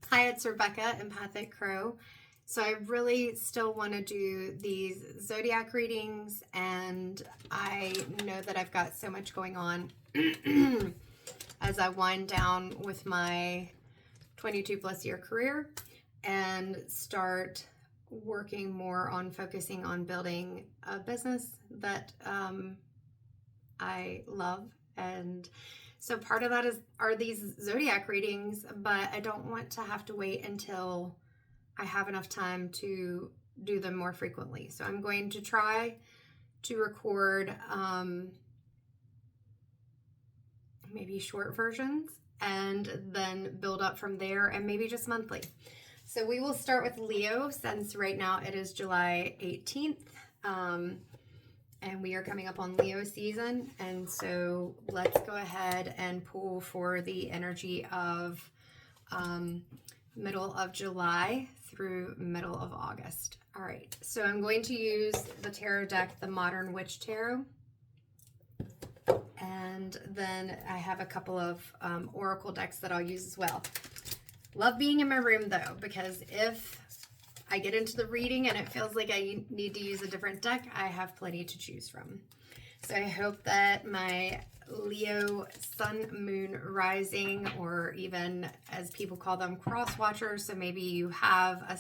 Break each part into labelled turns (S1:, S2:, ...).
S1: Hi, it's Rebecca, Empathic Crow. So I really still want to do these zodiac readings, and I know that I've got so much going on as I wind down with my 22 plus year career and start working more on focusing on building a business that I love. And so part of that are these zodiac readings, but I don't want to have to wait until I have enough time to do them more frequently. So I'm going to try to record maybe short versions and then build up from there, and maybe just monthly. So we will start with Leo, since right now it is July 18th. And we are coming up on Leo season. And so let's go ahead and pull for the energy of middle of July through middle of August. All right, so I'm going to use the tarot deck, the Modern Witch Tarot. And then I have a couple of oracle decks that I'll use as well. Love being in my room though, because if I get into the reading and it feels like I need to use a different deck, I have plenty to choose from. So I hope that my Leo Sun, Moon, Rising, or even as people call them, cross watchers. So maybe you have a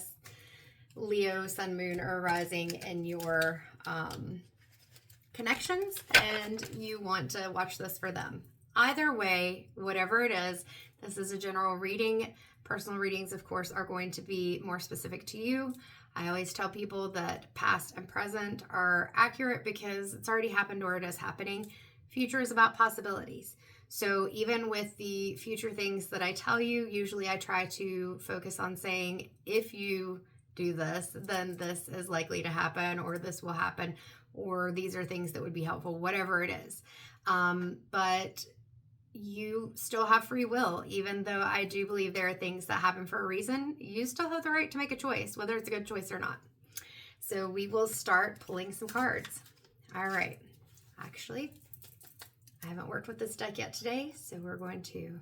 S1: Leo Sun, Moon, or Rising in your connections and you want to watch this for them. Either way, whatever it is, this is a general reading. Personal readings, of course, are going to be more specific to you. I always tell people that past and present are accurate because it's already happened or it is happening. Future is about possibilities. So even with the future things that I tell you, usually I try to focus on saying, if you do this, then this is likely to happen, or this will happen, or these are things that would be helpful, whatever it is. But you still have free will. Even though I do believe there are things that happen for a reason, you still have the right to make a choice, whether it's a good choice or not. So we will start pulling some cards. All right. Actually, I haven't worked with this deck yet today, so we're going to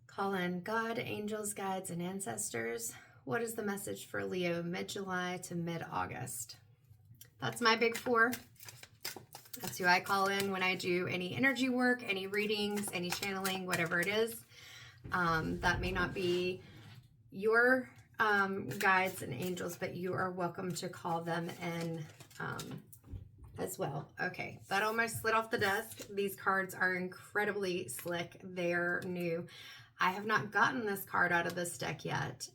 S1: call in God, angels, guides, and ancestors. What is the message for Leo mid-July to mid-August? That's my big four. That's who I call in when I do any energy work, any readings, any channeling, whatever it is. That may not be your guides and angels, but you are welcome to call them in as well. Okay, that almost slid off the desk. These cards are incredibly slick. They're new. I have not gotten this card out of this deck yet.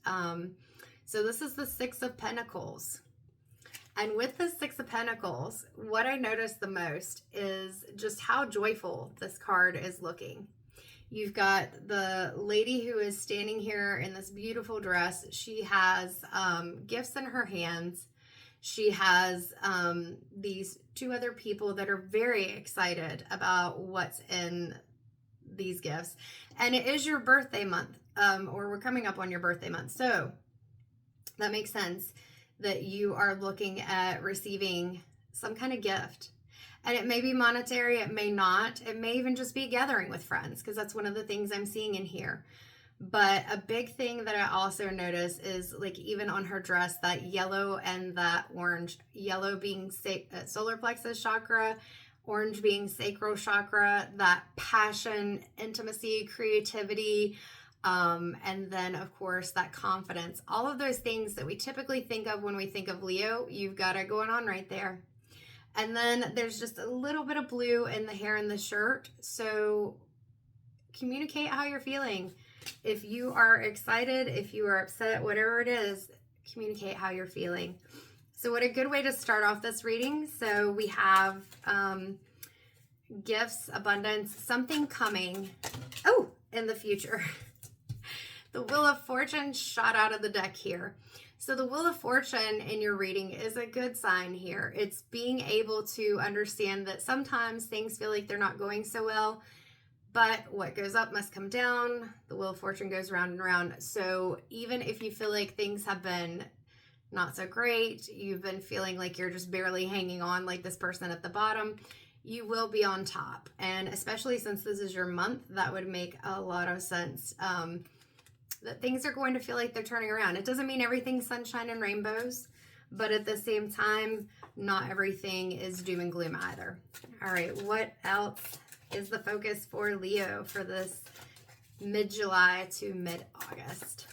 S1: So this is the Six of Pentacles. And with the Six of Pentacles, what I noticed the most is just how joyful this card is looking. You've got the lady who is standing here in this beautiful dress. She has gifts in her hands. She has these two other people that are very excited about what's in these gifts. And it is your birthday month, or we're coming up on your birthday month. So that makes sense that you are looking at receiving some kind of gift. And it may be monetary, it may not. It may even just be gathering with friends, because that's one of the things I'm seeing in here. But a big thing that I also notice is, like, even on her dress, that yellow and that orange. Yellow being solar plexus chakra, orange being sacral chakra, that passion, intimacy, creativity, and then of course that confidence. All of those things that we typically think of when we think of Leo, you've got it going on right there. And then there's just a little bit of blue in the hair and the shirt. So communicate how you're feeling. If you are excited, if you are upset, whatever it is, communicate how you're feeling. So what a good way to start off this reading. So we have gifts, abundance, something coming. Oh, in the future. The Wheel of Fortune shot out of the deck here. So the Wheel of Fortune in your reading is a good sign here. It's being able to understand that sometimes things feel like they're not going so well, but what goes up must come down. The Wheel of Fortune goes round and round. So even if you feel like things have been not so great, you've been feeling like you're just barely hanging on like this person at the bottom, you will be on top. And especially since this is your month, that would make a lot of sense. that things are going to feel like they're turning around. It doesn't mean everything's sunshine and rainbows, but at the same time, not everything is doom and gloom either. All right, what else is the focus for Leo for this mid-July to mid-August?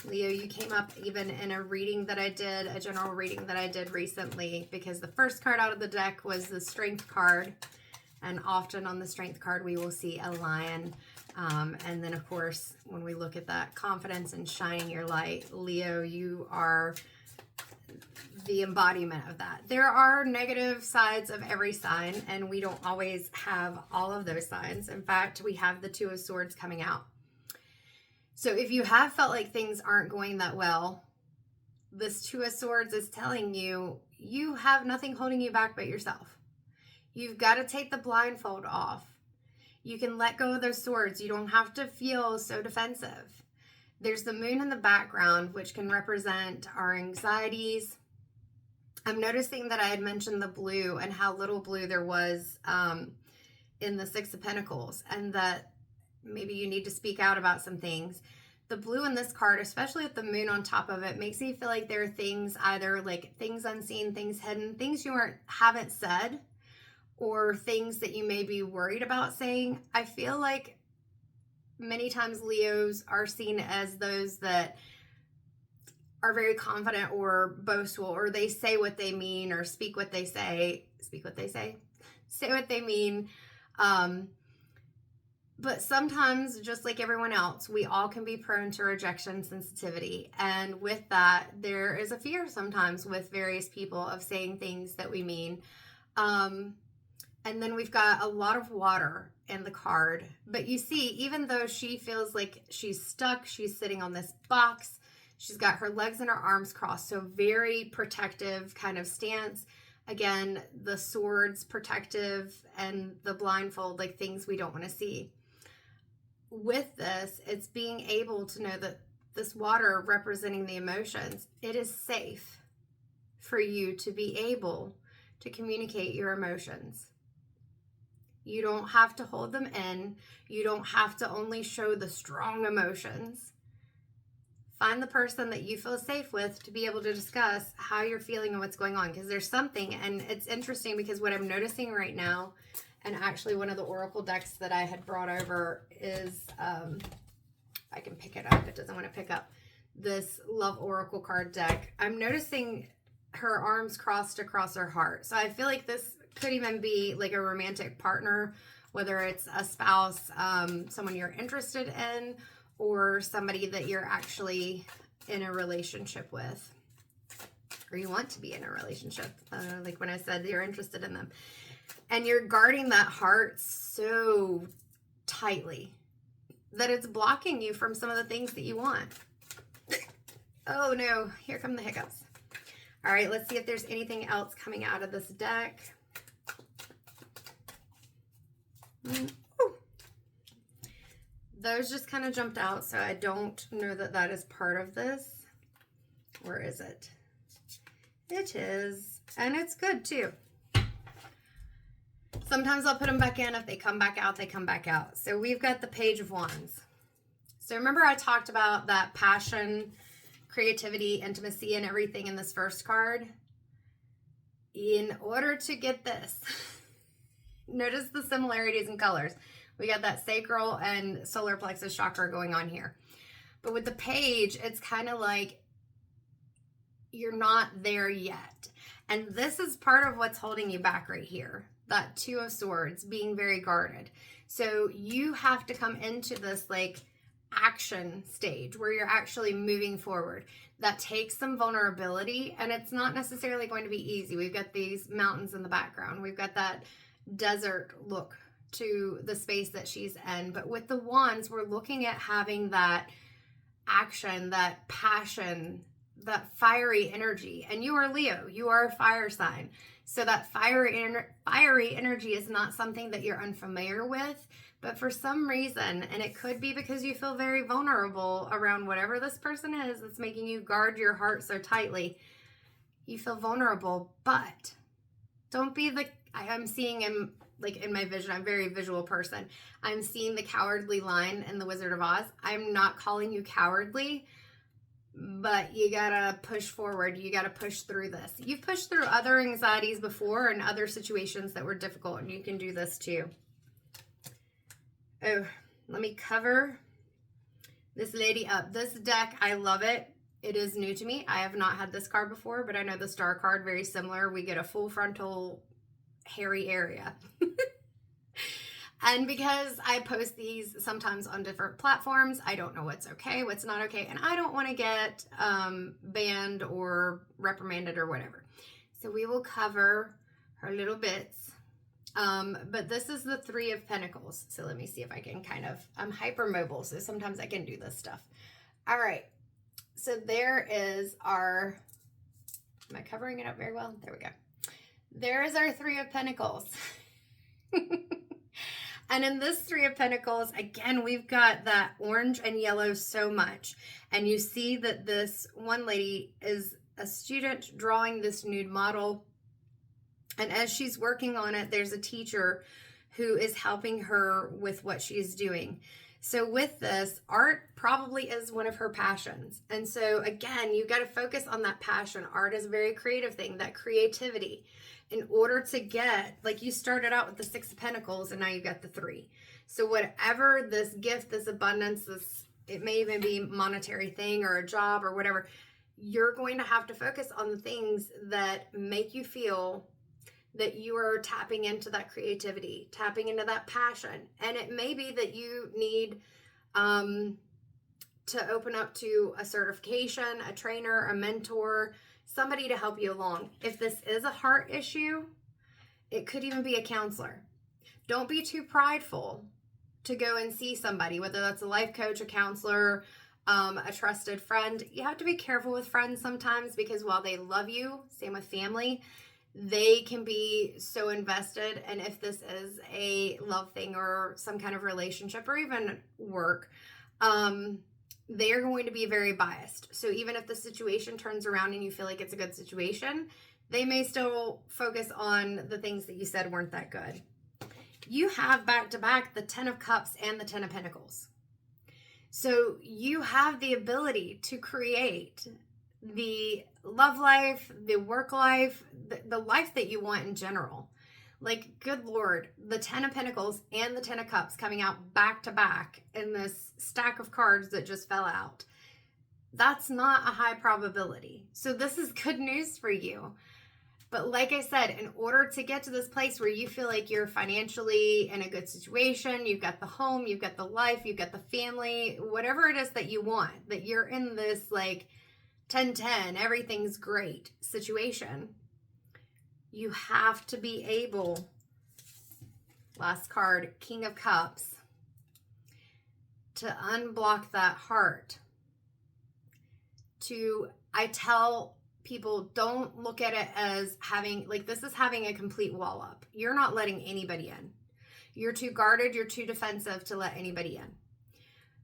S1: Leo, you came up even in a reading that I did, a general reading that I did recently, because the first card out of the deck was the Strength card. And often on the Strength card, we will see a lion. And then, of course, when we look at that confidence and shining your light, Leo, you are the embodiment of that. There are negative sides of every sign, and we don't always have all of those signs. In fact, we have the Two of Swords coming out. So if you have felt like things aren't going that well, this Two of Swords is telling you, you have nothing holding you back but yourself. You've got to take the blindfold off. You can let go of those swords. You don't have to feel so defensive. There's the moon in the background, which can represent our anxieties. I'm noticing that I had mentioned the blue and how little blue there was in the Six of Pentacles, and that maybe you need to speak out about some things. The blue in this card, especially with the moon on top of it, makes me feel like there are things, either like things unseen, things hidden, things you haven't said, or things that you may be worried about saying. I feel like many times Leos are seen as those that are very confident or boastful, or they say what they mean, or say what they mean. But sometimes, just like everyone else, we all can be prone to rejection sensitivity. And with that, there is a fear sometimes with various people of saying things that we mean. And then we've got a lot of water in the card. But you see, even though she feels like she's stuck, she's sitting on this box, she's got her legs and her arms crossed, so very protective kind of stance. Again, the swords protective, and the blindfold, like things we don't want to see. With this, it's being able to know that this water representing the emotions, it is safe for you to be able to communicate your emotions. You don't have to hold them in. You don't have to only show the strong emotions. Find the person that you feel safe with to be able to discuss how you're feeling and what's going on. Because there's something, and it's interesting because what I'm noticing right now, and actually one of the oracle decks that I had brought over is, I can pick it up. It doesn't want to pick up this Love Oracle card deck. I'm noticing her arms crossed across her heart. So I feel like this could even be like a romantic partner, whether it's a spouse, someone you're interested in, or somebody that you're actually in a relationship with, or you want to be in a relationship, like when I said you're interested in them. And you're guarding that heart so tightly that it's blocking you from some of the things that you want. Oh no, here come the hiccups. All right, let's see if there's anything else coming out of this deck. Those just kind of jumped out, so I don't know that that is part of this. Or is it? It is, and it's good too. Sometimes I'll put them back in. If they come back out, they come back out. So we've got the Page of Wands. So remember I talked about that passion, creativity, intimacy, and everything in this first card? In order to get this, notice the similarities in colors. We got that sacral and solar plexus chakra going on here. But with the page, it's kind of like you're not there yet. And this is part of what's holding you back right here. That Two of Swords, being very guarded. So you have to come into this like action stage where you're actually moving forward. That takes some vulnerability, and it's not necessarily going to be easy. We've got these mountains in the background. We've got that desert look to the space that she's in. But with the wands, we're looking at having that action, that passion, that fiery energy. And you are Leo, you are a fire sign. So that fiery energy is not something that you're unfamiliar with, but for some reason, and it could be because you feel very vulnerable around whatever this person is that's making you guard your heart so tightly, you feel vulnerable. But don't be I'm seeing like in my vision, I'm a very visual person. I'm seeing the cowardly lion in the Wizard of Oz. I'm not calling you cowardly, but you gotta push forward. You gotta push through this. You've pushed through other anxieties before and other situations that were difficult, and you can do this too. Oh, let me cover this lady up. This deck, I love it. It is new to me. I have not had this card before, but I know the star card, very similar. We get a full frontal hairy area. And because I post these sometimes on different platforms, I don't know what's okay, what's not okay, and I don't want to get banned or reprimanded or whatever. So we will cover her little bits. But this is the Three of Pentacles. So let me see if I can kind of, I'm hypermobile, so sometimes I can do this stuff. All right. So there is our, am I covering it up very well? There we go. There is our Three of Pentacles. And in this Three of Pentacles, again, we've got that orange and yellow so much. And you see that this one lady is a student drawing this nude model. And as she's working on it, there's a teacher who is helping her with what she's doing. So with this, art probably is one of her passions. And so again, you got to focus on that passion. Art is a very creative thing, that creativity. In order to get, like you started out with the Six of Pentacles and now you got the Three. So whatever this gift, this abundance, this, it may even be a monetary thing or a job or whatever, you're going to have to focus on the things that make you feel that you are tapping into that creativity, tapping into that passion. And it may be that you need to open up to a certification, a trainer, a mentor, somebody to help you along. If this is a heart issue, it could even be a counselor. Don't be too prideful to go and see somebody, whether that's a life coach, a counselor, a trusted friend. You have to be careful with friends sometimes because while they love you, same with family, they can be so invested. And if this is a love thing or some kind of relationship or even work, they are going to be very biased. So even if the situation turns around and you feel like it's a good situation, they may still focus on the things that you said weren't that good. You have back to back the Ten of Cups and the Ten of Pentacles. So you have the ability to create the love life, the work life, the life that you want in general. Like, good Lord, the Ten of Pentacles and the Ten of Cups coming out back to back in this stack of cards that just fell out. That's not a high probability. So this is good news for you. But like I said, in order to get to this place where you feel like you're financially in a good situation, you've got the home, you've got the life, you've got the family, whatever it is that you want, that you're in this like 10-10, everything's great situation, you have to be able, last card, King of Cups, to unblock that heart. I tell people, don't look at it as having, like, this is having a complete wall up. You're not letting anybody in. You're too guarded, you're too defensive to let anybody in.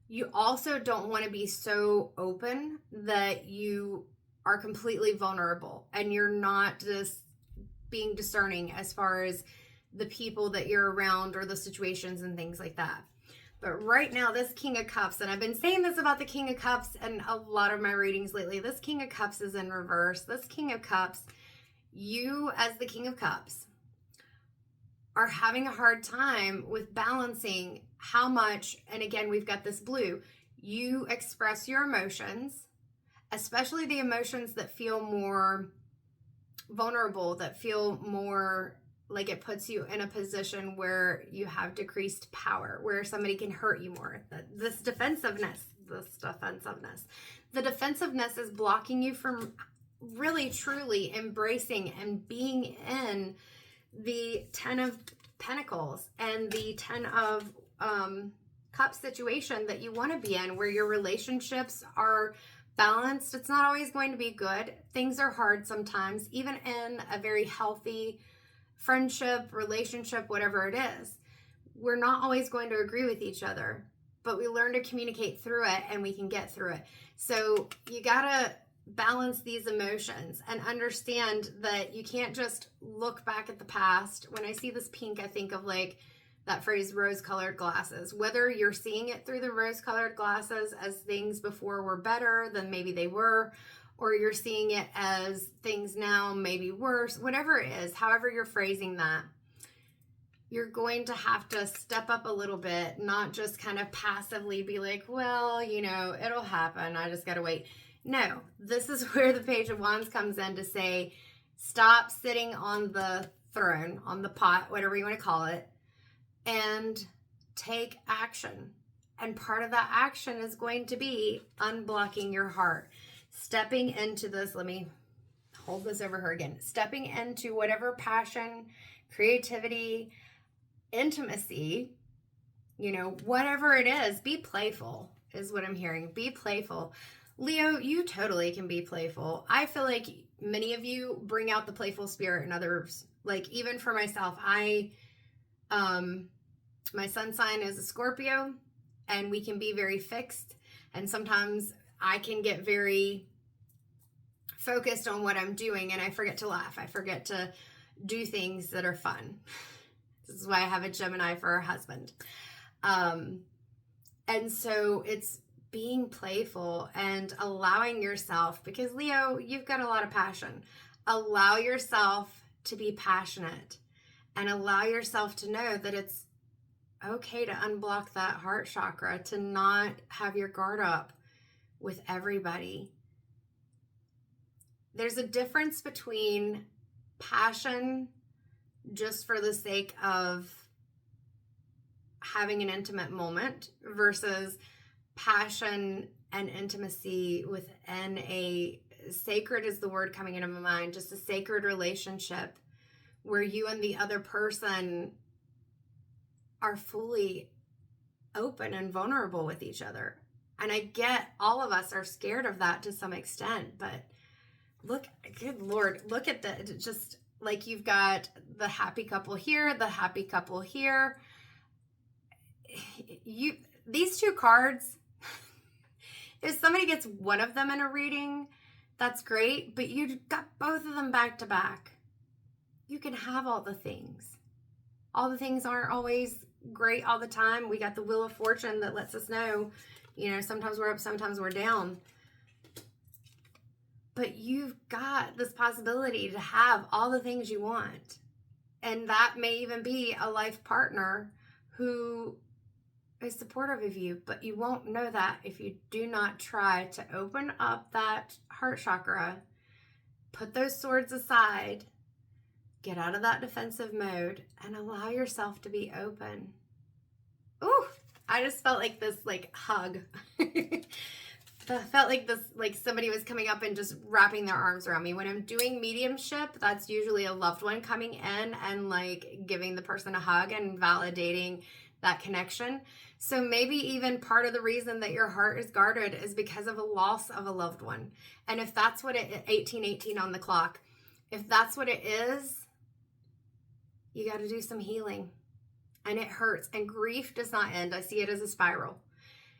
S1: You also don't want to be so open that you are completely vulnerable and you're not just being discerning as far as the people that you're around or the situations and things like that. But right now, this King of Cups, and I've been saying this about the King of Cups and a lot of my readings lately, this King of Cups is in reverse. This King of Cups, you as the King of Cups are having a hard time with balancing how much, and again, we've got this blue, you express your emotions, especially the emotions that feel more vulnerable, that feel more like it puts you in a position where you have decreased power, where somebody can hurt you more. The defensiveness is blocking you from really truly embracing and being in the Ten of Pentacles and the Ten of Cups situation that you want to be in, where your relationships are balanced. It's not always going to be good. Things are hard sometimes, even in a very healthy friendship, relationship, whatever it is. We're not always going to agree with each other, but we learn to communicate through it and we can get through it. So you gotta balance these emotions and understand that you can't just look back at the past. When I see this pink, I think of like that phrase, rose-colored glasses. Whether you're seeing it through the rose-colored glasses as things before were better than maybe they were, or you're seeing it as things now maybe worse, whatever it is, however you're phrasing that, you're going to have to step up a little bit, not just kind of passively be like, well, you know, it'll happen, I just gotta wait. No, this is where the Page of Wands comes in to say, stop sitting on the throne, on the pot, whatever you want to call it, and take action. And part of that action is going to be unblocking your heart, stepping into this. Let me hold this over her again. Stepping into whatever passion, creativity, intimacy, you know, whatever it is, be playful is what I'm hearing. Be playful. Leo, you totally can be playful. I feel like many of you bring out the playful spirit in others. Like even for myself, my sun sign is a Scorpio, and we can be very fixed. And sometimes I can get very focused on what I'm doing, and I forget to laugh. I forget to do things that are fun. This is why I have a Gemini for a husband. And so it's being playful and allowing yourself, because Leo, you've got a lot of passion. Allow yourself to be passionate and allow yourself to know that it's okay to unblock that heart chakra, to not have your guard up with everybody. There's a difference between passion just for the sake of having an intimate moment versus passion and intimacy within a sacred, is the word coming into my mind, just a sacred relationship where you and the other person are fully open and vulnerable with each other. And I get all of us are scared of that to some extent, but look, good Lord, look at the, just like you've got the happy couple here, the happy couple here. These two cards, if somebody gets one of them in a reading, that's great, but you got both of them back to back. You can have all the things. All the things aren't always great all the time. We got the Wheel of Fortune that lets us know, you know, sometimes we're up, sometimes we're down. But you've got this possibility to have all the things you want. And that may even be a life partner who is supportive of you, but you won't know that if you do not try to open up that heart chakra, put those swords aside, get out of that defensive mode, and allow yourself to be open. Ooh, I just felt like this hug. I felt like this, like somebody was coming up and just wrapping their arms around me. When I'm doing mediumship, that's usually a loved one coming in and like giving the person a hug and validating that connection. So maybe even part of the reason that your heart is guarded is because of a loss of a loved one. And if that's what 1818 on the clock, if that's what it is, you got to do some healing. And it hurts. And grief does not end. I see it as a spiral.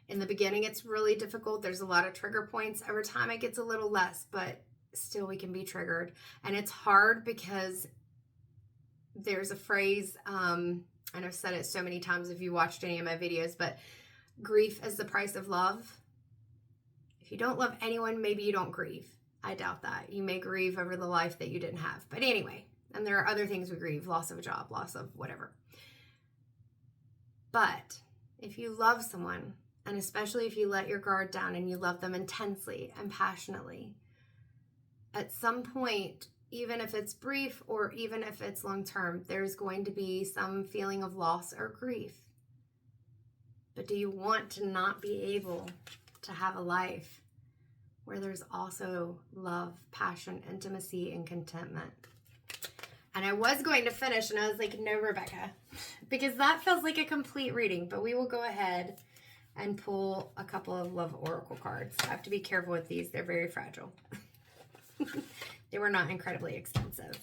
S1: In the beginning, it's really difficult. There's a lot of trigger points. Over time, it gets a little less, but still we can be triggered. And it's hard because there's a phrase, and I've said it so many times if you watched any of my videos, but grief is the price of love. If you don't love anyone, maybe you don't grieve. I doubt that. You may grieve over the life that you didn't have. But anyway, and there are other things we grieve, loss of a job, loss of whatever. But if you love someone, and especially if you let your guard down and you love them intensely and passionately, at some point, even if it's brief or even if it's long term, there's going to be some feeling of loss or grief. But do you want to not be able to have a life where there's also love, passion, intimacy, and contentment? And I was going to finish and I was like, no, Rebecca, because that feels like a complete reading, but we will go ahead and pull a couple of love oracle cards. I have to be careful with these. They're very fragile. They were not incredibly expensive.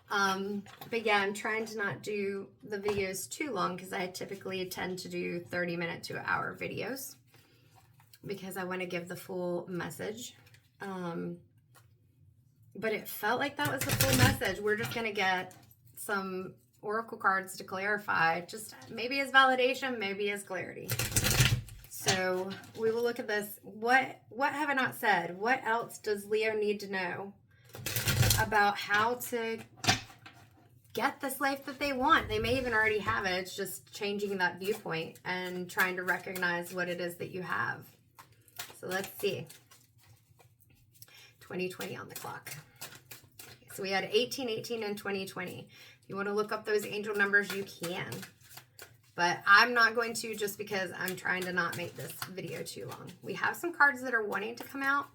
S1: But yeah, I'm trying to not do the videos too long because I typically tend to do 30-minute to an hour videos. because I want to give the full message. But it felt like that was the full message. We're just going to get some oracle cards to clarify, just maybe as validation, maybe as clarity. So we will look at this. What have I not said? What else does Leo need to know about how to get this life that they want? They may even already have it. It's just changing that viewpoint and trying to recognize what it is that you have. So let's see. 2020 on the clock. So we had 1818 and 2020. If you want to look up those angel numbers, you can. But I'm not going to, just because I'm trying to not make this video too long. We have some cards that are wanting to come out.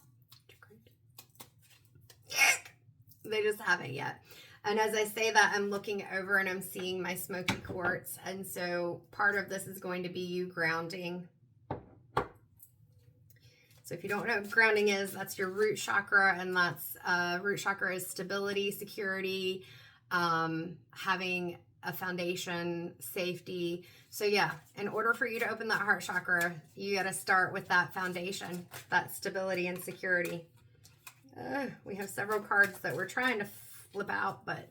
S1: They just haven't yet. And as I say that, I'm looking over and I'm seeing my smoky quartz. And so part of this is going to be you grounding. So if you don't know what grounding is, that's your root chakra, and that's root chakra is stability, security, having a foundation, safety. So yeah, in order for you to open that heart chakra, you got to start with that foundation, that stability and security. We have several cards that we're trying to flip out, but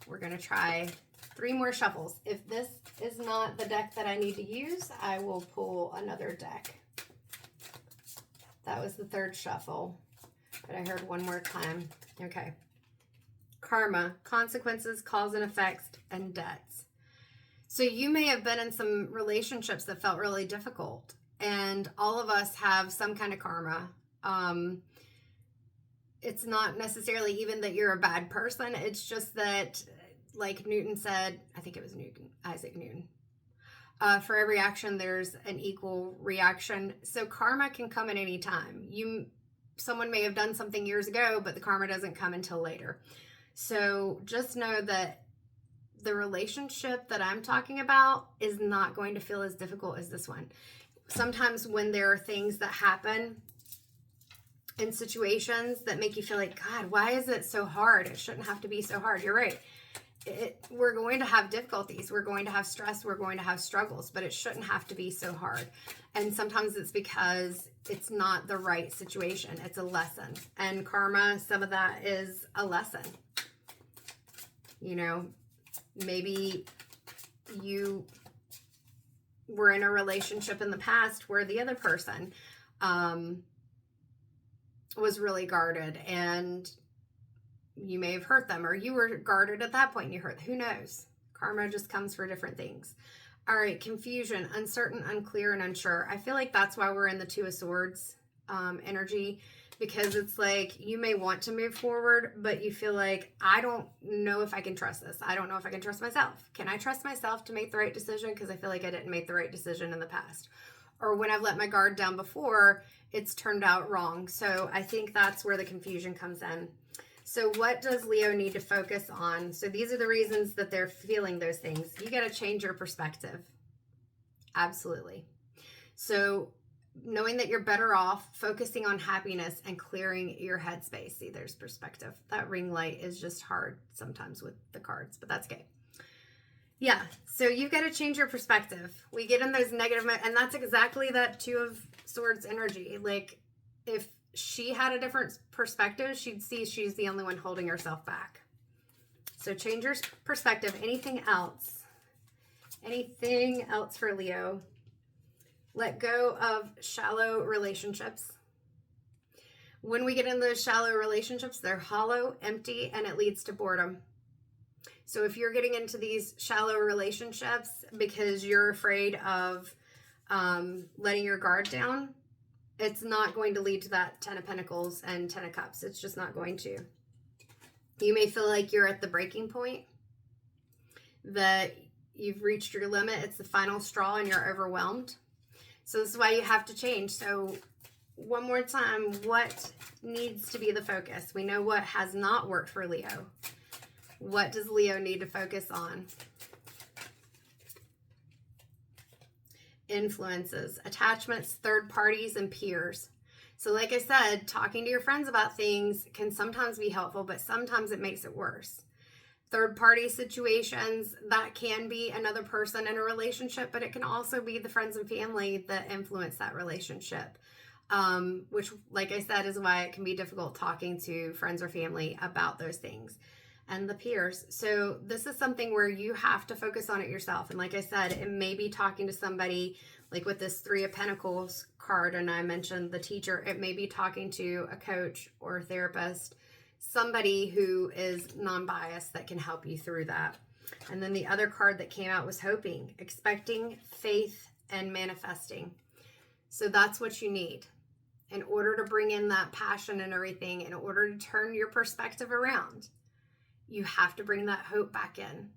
S1: we're going to try 3 more shuffles. If this is not the deck that I need to use, I will pull another deck. That was the 3rd shuffle, but I heard one more time. Okay. Karma, consequences, cause and effects, and debts. So you may have been in some relationships that felt really difficult, and all of us have some kind of karma. It's not necessarily even that you're a bad person. It's just that, like Newton said, I think it was Isaac Newton, for every action, there's an equal reaction. So karma can come at any time. Someone may have done something years ago, but the karma doesn't come until later. So just know that the relationship that I'm talking about is not going to feel as difficult as this one. Sometimes when there are things that happen in situations that make you feel like, God, why is it so hard? It shouldn't have to be so hard. You're right. We're going to have difficulties. We're going to have stress. We're going to have struggles, but it shouldn't have to be so hard. And sometimes it's because it's not the right situation. It's a lesson. And karma, some of that is a lesson. You know, maybe you were in a relationship in the past where the other person was really guarded, and you may have hurt them, or you were guarded at that point and you hurt. Who knows? Karma just comes for different things. All right, confusion, uncertain, unclear, and unsure. I feel like that's why we're in the 2 of Swords energy, because it's like you may want to move forward, but you feel like, I don't know if I can trust this. I don't know if I can trust myself. Can I trust myself to make the right decision? Because I feel like I didn't make the right decision in the past. Or when I've let my guard down before, it's turned out wrong. So I think that's where the confusion comes in. So what does Leo need to focus on? So these are the reasons that they're feeling those things. You got to change your perspective. Absolutely. So knowing that you're better off focusing on happiness and clearing your headspace. See, there's perspective. That ring light is just hard sometimes with the cards, but that's okay. Yeah, so you've got to change your perspective. We get in those negative, and that's exactly that 2 of Swords energy. Like, if she had a different perspective, she'd see she's the only one holding herself back. So change your perspective. Anything else? Anything else for Leo? Let go of shallow relationships. When we get in those shallow relationships, they're hollow, empty, and it leads to boredom. So if you're getting into these shallow relationships because you're afraid of letting your guard down, it's not going to lead to that 10 of Pentacles and 10 of Cups. It's just not going to. You may feel like you're at the breaking point, that you've reached your limit. It's the final straw and you're overwhelmed. So this is why you have to change. So one more time, what needs to be the focus? We know what has not worked for Leo. What does Leo need to focus on? Influences, attachments, third parties, and peers. So like I said, talking to your friends about things can sometimes be helpful, but sometimes it makes it worse. Third party situations, that can be another person in a relationship, but it can also be the friends and family that influence that relationship. which, like I said, is why it can be difficult talking to friends or family about those things, and the peers. So this is something where you have to focus on it yourself. And like I said, it may be talking to somebody, like with this Three of Pentacles card, and I mentioned the teacher, it may be talking to a coach or a therapist, somebody who is non-biased that can help you through that. And then the other card that came out was hoping, expecting, faith, and manifesting. So that's what you need in order to bring in that passion and everything, in order to turn your perspective around. You have to bring that hope back in.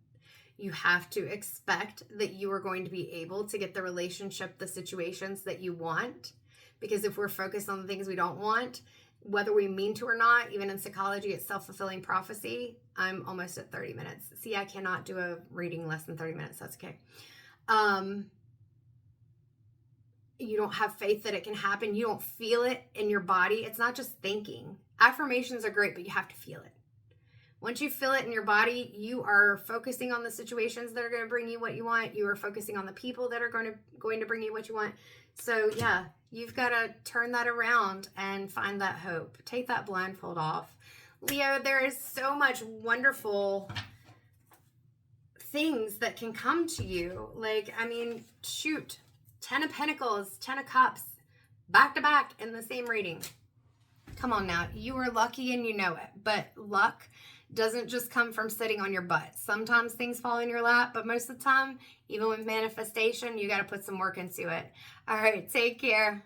S1: You have to expect that you are going to be able to get the relationship, the situations that you want. Because if we're focused on the things we don't want, whether we mean to or not, even in psychology, it's self-fulfilling prophecy. I'm almost at 30 minutes. See, I cannot do a reading less than 30 minutes. That's okay. You don't have faith that it can happen. You don't feel it in your body. It's not just thinking. Affirmations are great, but you have to feel it. Once you feel it in your body, you are focusing on the situations that are going to bring you what you want. You are focusing on the people that are going to bring you what you want. So yeah, you've got to turn that around and find that hope. Take that blindfold off. Leo, there is so much wonderful things that can come to you. Like, I mean, shoot, 10 of Pentacles, 10 of Cups, back to back in the same reading. Come on now. You are lucky and you know it. But luck doesn't just come from sitting on your butt. Sometimes things fall in your lap, but most of the time, even with manifestation, you got to put some work into it. All right, take care.